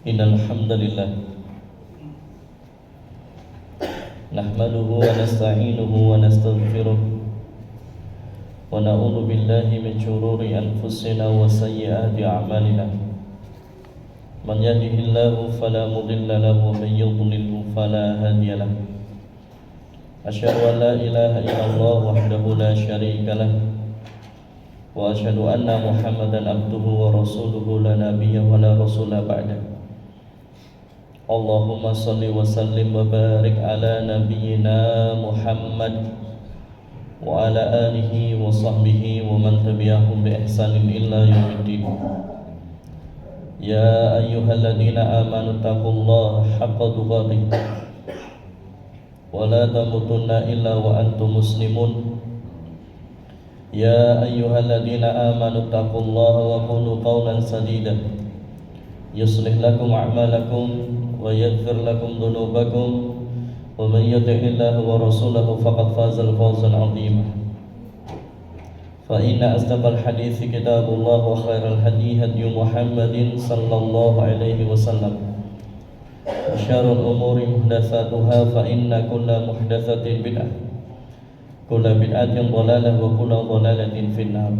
Innal hamdalillah nahmaduhu wa nasta'inuhu wa nastaghfiruh wa na'udzu billahi min shururi anfusina wa sayyiati a'malina. Man yahdihillahu fala mudilla lahu wa man yudlilhu fala hadiya lahu. Asyhadu an la ilaha illallah wahdahu la syarika lahu wa asyhadu anna Muhammadan abduhu wa rasuluhu la nabiyya wa la rasula ba'dahu. Allahumma salli wa sallim wa barik ala nabiyyina Muhammad wa ala alihi wa sahbihi wa man tabi'ahum bi ihsanin illa yaumiddin. Ya ayyuhalladzina amanu taqullaha haqqa tuqatih wa la tamutunna illa wa antum muslimun. Ya ayyuhalladzina amanu taqullaha wa qulu qawlan sadida yuslih lakum a'malakum wa yaghfir lakum dhunubakum wa man yuti'illaha wa rasulahu faqad fazal fawzan 'azima. Fa inna asdaqal hadithi kitabullah wa khairal hadi hadyu Muhammadin sallallahu alaihi wasallam. Wa syarrul umuri muhdatsatuha fa inna kulla muhdatsatin bid'ah. Kulla bid'atin dhalalah wa kulla dhalalatin finnar.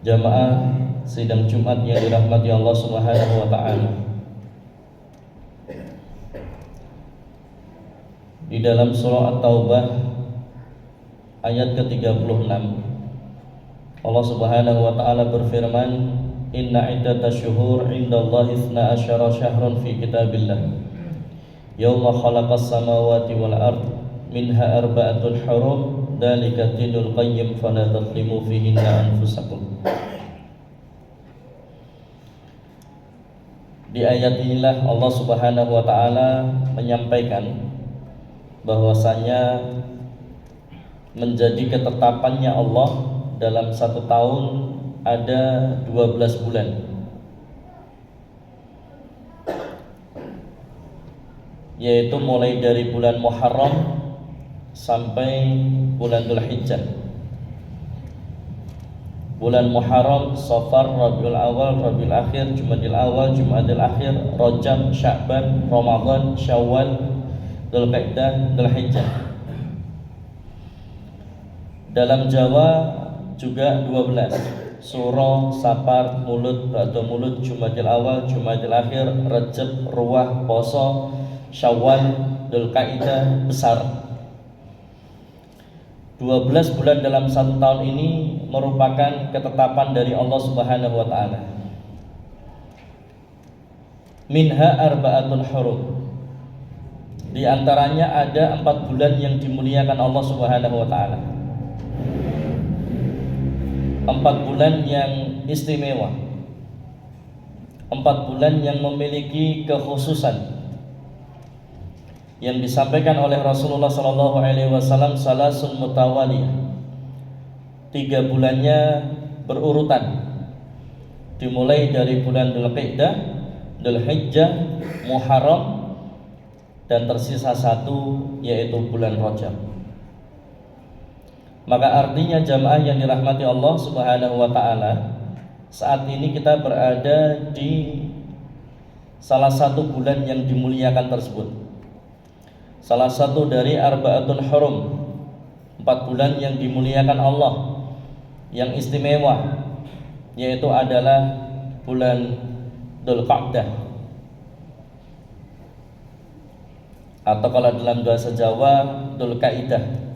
Jamaah sidang Jumat yang dirahmati Allah Subhanahu wa taala. Di dalam surah At-Taubah ayat ke-36 Allah Subhanahu wa taala berfirman, "Inna iddatash syuhur 'indallahi 12 syahran fi kitabillah yauma khalaqas samawati wal ard minha arba'atun hurum dzalika dinul qayyim fala tadhlimu fihinna anfusakum." Di ayat inilah Allah Subhanahu wa taala menyampaikan bahwasanya menjadi ketetapannya Allah dalam satu tahun ada 12 bulan, yaitu mulai dari bulan Muharram sampai bulan Dzulhijjah. Bulan Muharram, Safar, Rabiul Awal, Rabiul Akhir, Jumadil Awal, Jumadil Akhir, Rajab, Sya'ban, Ramadan, Syawal, Dzulqa'dah, Dzulhijjah. Dalam Jawa juga 12. Suro, Safar, Mulud, Ba'da Mulud, Jumadil Awal, Jumadil Akhir, Rajab, Ruwah, Poso, Syawal, Dzulqa'dah, besar. 12 bulan dalam satu tahun ini merupakan ketetapan dari Allah Subhanahu wa taala. Minha arba'atun hurum. Di antaranya ada 4 bulan yang dimuliakan Allah Subhanahu wa taala. 4 bulan yang istimewa. 4 bulan yang memiliki kekhususan. Yang disampaikan oleh Rasulullah sallallahu alaihi wasallam salasun mutawaliyah. 3 bulannya berurutan. Dimulai dari bulan Dzulqa'dah, Dzulhijjah, Muharram, dan tersisa 1 yaitu bulan Rajab. Maka artinya jamaah yang dirahmati Allah Subhanahu wa taala, saat ini kita berada di salah satu bulan yang dimuliakan tersebut. Salah satu dari arba'atun hurum, 4 bulan yang dimuliakan Allah, yang istimewa, yaitu adalah bulan Dzulqa'dah, atau kalau dalam bahasa Jawa Dzulqa'dah.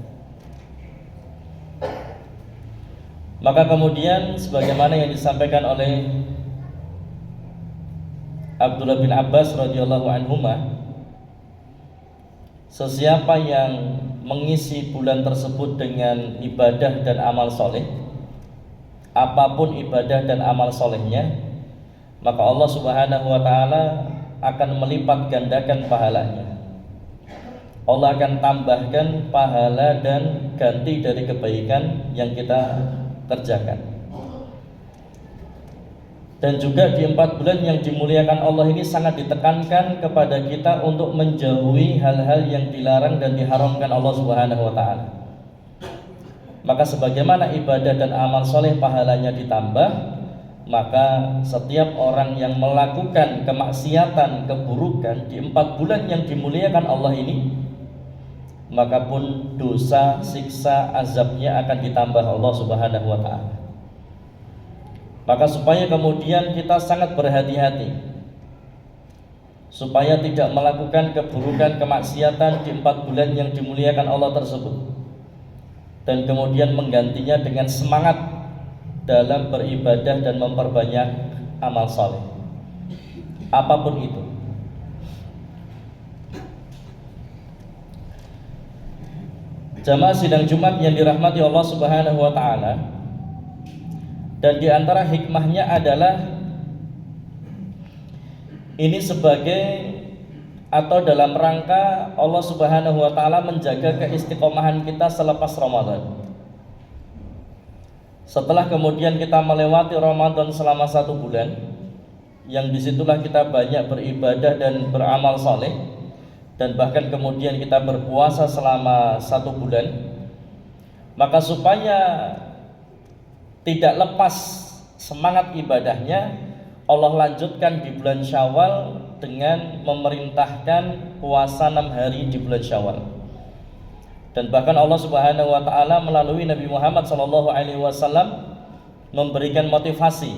Maka kemudian sebagaimana yang disampaikan oleh Abdullah bin Abbas radhiyallahu anhuma, sesiapa yang mengisi bulan tersebut dengan ibadah dan amal soleh, apapun ibadah dan amal solehnya, maka Allah Subhanahu wa ta'ala akan melipat gandakan pahalanya. Allah akan tambahkan pahala dan ganti dari kebaikan yang kita kerjakan. Dan juga di 4 bulan yang dimuliakan Allah ini sangat ditekankan kepada kita untuk menjauhi hal-hal yang dilarang dan diharamkan Allah Subhanahu wa taala. Maka sebagaimana ibadah dan amal soleh pahalanya ditambah, maka setiap orang yang melakukan kemaksiatan, keburukan di 4 bulan yang dimuliakan Allah ini, maka pun dosa, siksa, azabnya akan ditambah Allah Subhanahu wa ta'ala. Maka supaya kemudian kita sangat berhati-hati supaya tidak melakukan keburukan, kemaksiatan di 4 bulan yang dimuliakan Allah tersebut, dan kemudian menggantinya dengan semangat dalam beribadah dan memperbanyak amal saleh apapun itu. Jamaah sidang Jumat yang dirahmati Allah Subhanahu wa ta'ala, dan di antara hikmahnya adalah ini sebagai atau dalam rangka Allah Subhanahu wa ta'ala menjaga keistiqomahan kita selepas Ramadan. Setelah kemudian kita melewati Ramadan selama 1 bulan, yang disitulah kita banyak beribadah dan beramal saleh, dan bahkan kemudian kita berpuasa selama 1 bulan, maka supaya tidak lepas semangat ibadahnya, Allah lanjutkan di bulan Syawal dengan memerintahkan puasa 6 hari di bulan Syawal. Dan bahkan Allah Subhanahu wa ta'ala melalui Nabi Muhammad SAW memberikan motivasi,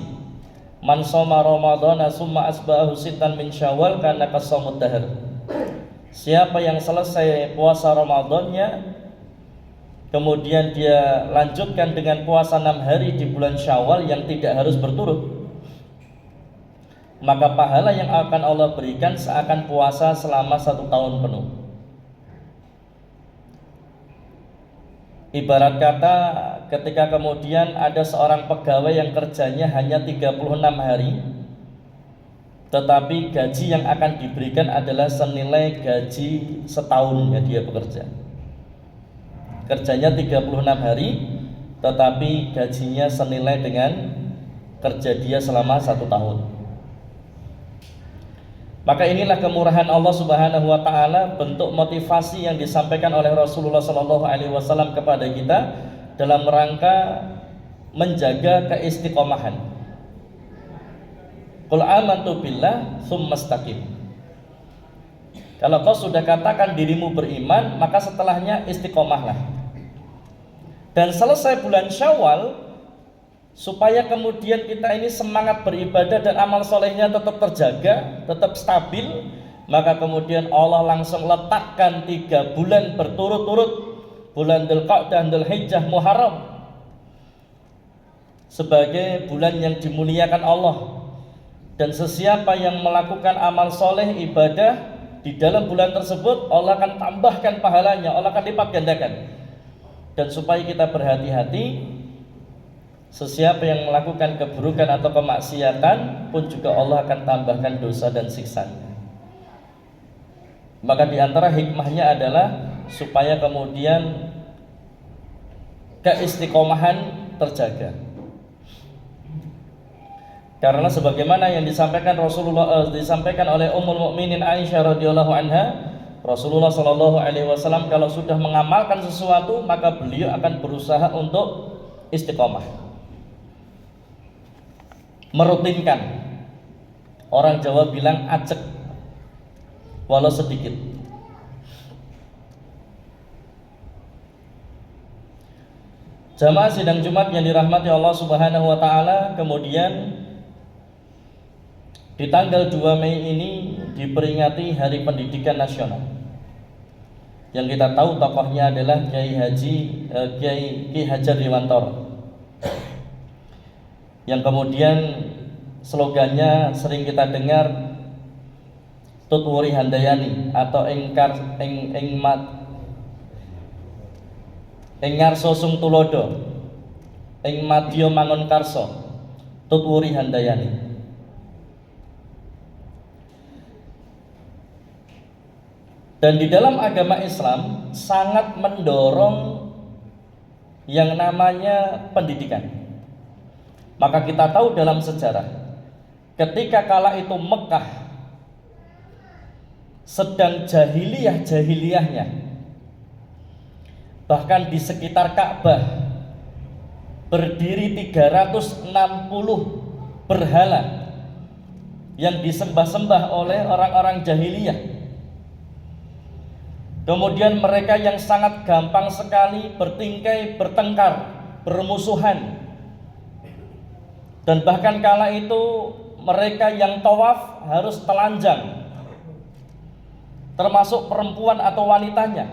man shoma ramadhana summa asba'ahu sittan min Syawal kana qasamud dahr. Siapa yang selesai puasa Ramadannya kemudian dia lanjutkan dengan puasa 6 hari di bulan Syawal yang tidak harus berturut, maka pahala yang akan Allah berikan seakan puasa selama 1 tahun penuh. Ibarat kata ketika kemudian ada seorang pegawai yang kerjanya hanya 36 hari, tetapi gaji yang akan diberikan adalah senilai gaji setahun ya dia bekerja. Kerjanya 36 hari, tetapi gajinya senilai dengan kerja dia selama 1 tahun. Maka inilah kemurahan Allah Subhanahu wa ta'ala, bentuk motivasi yang disampaikan oleh Rasulullah SAW kepada kita dalam rangka menjaga keistiqomahan. Qul amantu billah tsumma istaqim. Kalau kau sudah katakan dirimu beriman, maka setelahnya istiqomahlah. Dan selesai bulan Syawal, supaya kemudian kita ini semangat beribadah dan amal solehnya tetap terjaga, tetap stabil, maka kemudian Allah langsung letakkan 3 bulan berturut-turut, bulan Dzulqa'dah, Dzulhijjah, Muharram, sebagai bulan yang dimuliakan Allah. Dan sesiapa yang melakukan amal soleh ibadah di dalam bulan tersebut, Allah akan tambahkan pahalanya, Allah akan lipat gandakan. Dan supaya kita berhati-hati, sesiapa yang melakukan keburukan atau kemaksiatan pun juga Allah akan tambahkan dosa dan siksanya. Maka di antara hikmahnya adalah supaya kemudian keistiqomahan terjaga. Karena sebagaimana yang disampaikan disampaikan oleh Ummul Mukminin Aisyah radhiyallahu anha, Rasulullah sallallahu alaihi wasallam kalau sudah mengamalkan sesuatu maka beliau akan berusaha untuk istiqomah, merutinkan. Orang Jawa bilang acek walau sedikit. Jamaah sidang Jumat yang dirahmati Allah Subhanahu wa ta'ala, kemudian di tanggal 2 Mei ini diperingati Hari Pendidikan Nasional. Yang kita tahu tokohnya adalah Kiai Hajar Dewantara, yang kemudian slogannya sering kita dengar, Tutwuri Handayani atau Engarso Sung Tulodo, Eng Madya Mangun Karso, Tutwuri Handayani. Dan di dalam agama Islam sangat mendorong yang namanya pendidikan. Maka kita tahu dalam sejarah, ketika kala itu Mekah sedang jahiliyahnya, bahkan di sekitar Ka'bah berdiri 360 berhala yang disembah-sembah oleh orang-orang jahiliyah. Kemudian mereka yang sangat gampang sekali bertingkai, bertengkar, bermusuhan. Dan bahkan kala itu mereka yang tawaf harus telanjang, termasuk perempuan atau wanitanya.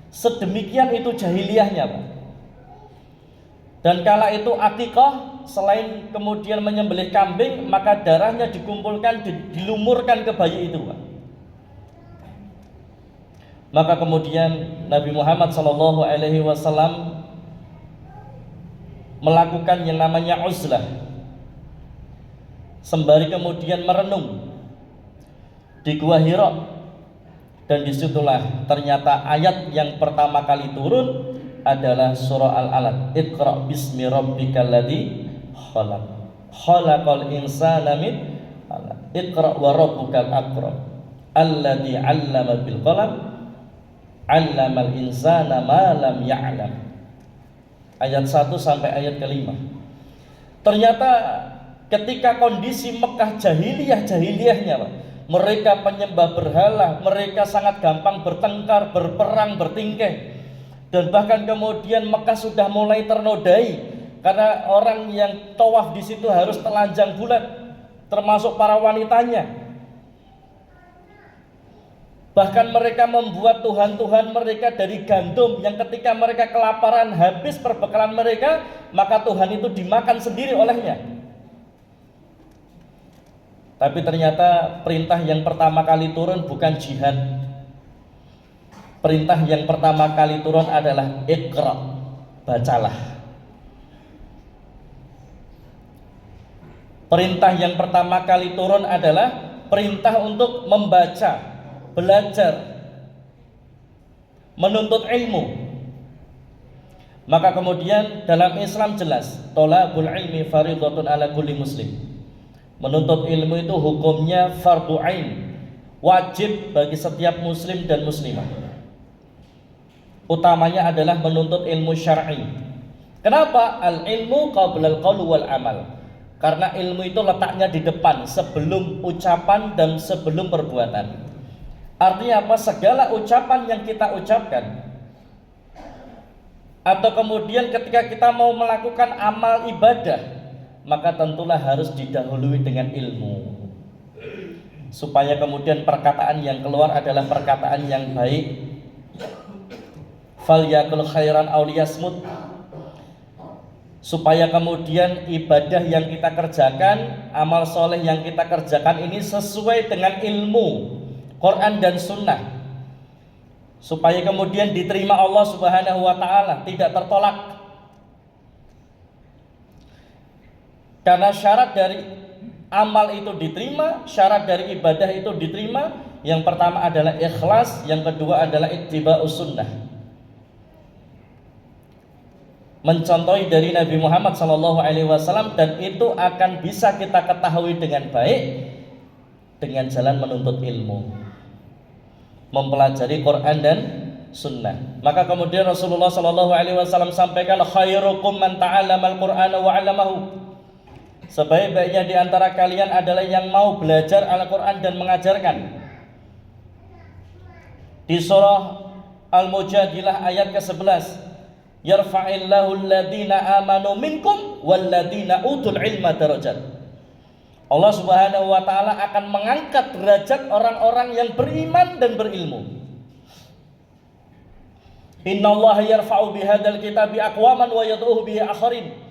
Sedemikian itu jahiliyahnya, Pak. Dan kala itu akikah, selain kemudian menyembelih kambing, maka darahnya dikumpulkan, dilumurkan ke bayi itu, Pak. Maka kemudian Nabi Muhammad SAW melakukan yang namanya uzlah, sembari kemudian merenung di Gua Hira. Dan disitulah ternyata ayat yang pertama kali turun adalah surah Al-Alaq. Iqra bismi rabbikal ladzi khalaq, khalaqal insana min 'alaq, iqra wa rabbukal akram, alladzi 'allama bil qalam, 'allamal insana ma lam ya'lam. Ayat 1 sampai ayat ke-5. Ternyata ketika kondisi Mekah jahiliyahnya, Pak, mereka penyembah berhala, mereka sangat gampang bertengkar, berperang, bertingkah. Dan bahkan kemudian Mekah sudah mulai ternodai karena orang yang tawaf di situ harus telanjang bulat, termasuk para wanitanya. Bahkan mereka membuat Tuhan-Tuhan mereka dari gandum yang ketika mereka kelaparan habis perbekalan mereka, maka Tuhan itu dimakan sendiri olehnya. Tapi ternyata perintah yang pertama kali turun bukan jihad. Perintah yang pertama kali turun adalah Iqra, bacalah. Perintah yang pertama kali turun adalah perintah untuk membaca, belajar, menuntut ilmu. Maka kemudian dalam Islam jelas, thalabul ilmi fardhatun ala kulli muslim. Menuntut ilmu itu hukumnya fardhu ain, wajib bagi setiap muslim dan muslimah. Utamanya adalah menuntut ilmu syar'i. Kenapa? Al-ilmu qabla al-qaul wal amal. Karena ilmu itu letaknya di depan, sebelum ucapan dan sebelum perbuatan. Artinya apa? Segala ucapan yang kita ucapkan, atau kemudian ketika kita mau melakukan amal ibadah, maka tentulah harus didahului dengan ilmu, supaya kemudian perkataan yang keluar adalah perkataan yang baik. Falyakul khairan aw liyasmut, supaya kemudian ibadah yang kita kerjakan, amal soleh yang kita kerjakan ini sesuai dengan ilmu Quran dan Sunnah, supaya kemudian diterima Allah Subhanahu wa Ta'ala, tidak tertolak. Karena syarat dari amal itu diterima, syarat dari ibadah itu diterima, yang pertama adalah ikhlas, yang kedua adalah ittiba'us sunnah, mencontohi dari Nabi Muhammad SAW, dan itu akan bisa kita ketahui dengan baik dengan jalan menuntut ilmu, mempelajari Quran dan Sunnah. Maka kemudian Rasulullah SAW sampaikan, khairukum man ta'allamal Qur'ana wa 'allamahu. Sebaik-baiknya di antara kalian adalah yang mau belajar Al-Quran dan mengajarkan. Di surah Al-Mujadilah ayat ke-11, yarfa'illahu alladhina amanu minkum walladhina utul ilma darajat. Allah Subhanahu wa Ta'ala akan mengangkat derajat orang-orang yang beriman dan berilmu. Innallaha yarfa'u bihadzal kitabi aqwaman wa yad'uhu bihi akharin.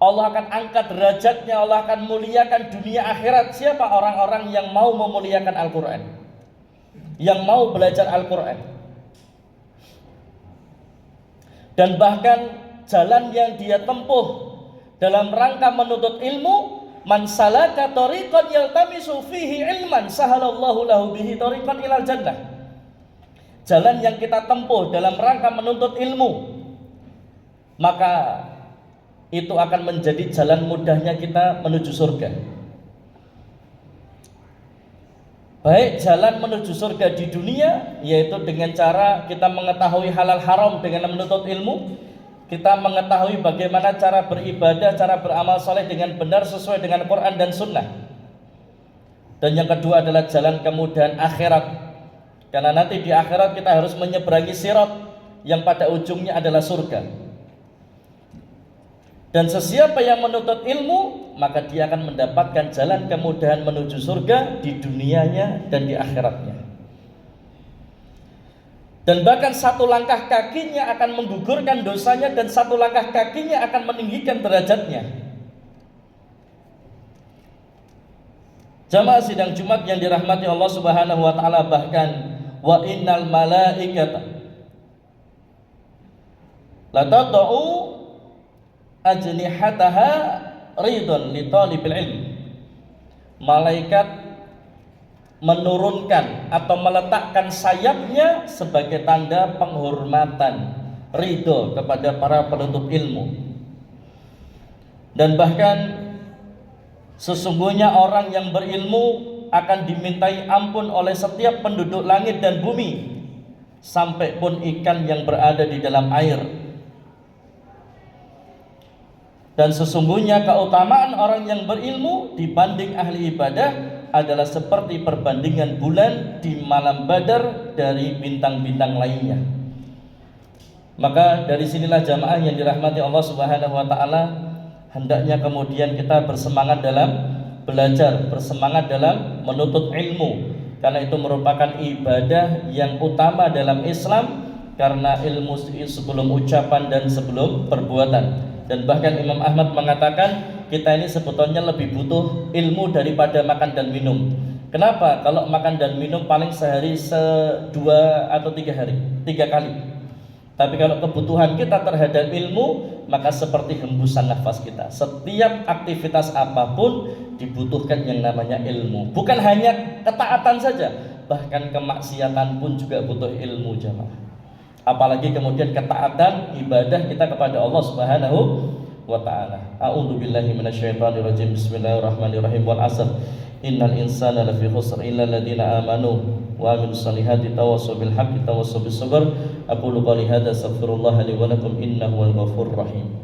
Allah akan angkat derajatnya, Allah akan muliakan dunia akhirat. Siapa? Orang-orang yang mau memuliakan Al-Quran, yang mau belajar Al-Quran. Dan bahkan jalan yang dia tempuh dalam rangka menuntut ilmu, man salaka tariqan yaltamisu fihi ilman sahalallahu lahu bihi tariqan ilal jannah. Jalan yang kita tempuh dalam rangka menuntut ilmu, maka itu akan menjadi jalan mudahnya kita menuju surga. Baik jalan menuju surga di dunia, yaitu dengan cara kita mengetahui halal haram dengan menuntut ilmu. kita mengetahui bagaimana cara beribadah, cara beramal soleh dengan benar sesuai dengan Quran dan Sunnah. Dan yang kedua adalah jalan kemudahan akhirat, karena nanti di akhirat kita harus menyeberangi sirat yang pada ujungnya adalah surga. Dan sesiapa yang menuntut ilmu, maka dia akan mendapatkan jalan kemudahan menuju surga di dunianya dan di akhiratnya. Dan bahkan satu langkah kakinya akan menggugurkan dosanya, dan satu langkah kakinya akan meninggikan derajatnya. Jamaah sidang Jumat yang dirahmati Allah Subhanahu wa taala, bahkan wa innal malaikata la tad'u ajnihataha ridon li talibil ilm. Malaikat menurunkan atau meletakkan sayapnya sebagai tanda penghormatan, ridho kepada para penuntut ilmu. Dan bahkan sesungguhnya orang yang berilmu akan dimintai ampun oleh setiap penduduk langit dan bumi, sampai pun ikan yang berada di dalam air. Dan sesungguhnya keutamaan orang yang berilmu dibanding ahli ibadah adalah seperti perbandingan bulan di malam Badar dari bintang-bintang lainnya. Maka dari sinilah jamaah yang dirahmati Allah Subhanahu wa taala, hendaknya kemudian kita bersemangat dalam belajar, bersemangat dalam menuntut ilmu, karena itu merupakan ibadah yang utama dalam Islam, karena ilmu sebelum ucapan dan sebelum perbuatan. Dan bahkan Imam Ahmad mengatakan kita ini sebetulnya lebih butuh ilmu daripada makan dan minum. Kenapa? Kalau makan dan minum paling sehari 2 atau 3 kali. Tapi kalau kebutuhan kita terhadap ilmu, maka seperti hembusan nafas kita. Setiap aktivitas apapun dibutuhkan yang namanya ilmu. Bukan hanya ketaatan saja, bahkan kemaksiatan pun juga butuh ilmu, jamaah. Apalagi kemudian ketaatan ibadah kita kepada Allah Subhanahu wa taala. A'udzu billahi minasyaitonir rajim. Bismillahirrahmanirrahim. Wal 'asr. Innal insana lafi khusr illa alladziina aamanu wa 'amilus solihati tawassaw bil haqqi tawassaw bis sabr. Aqulu qouli hadza astaghfirullah li wa lakum innahu wal ghafurur rahim.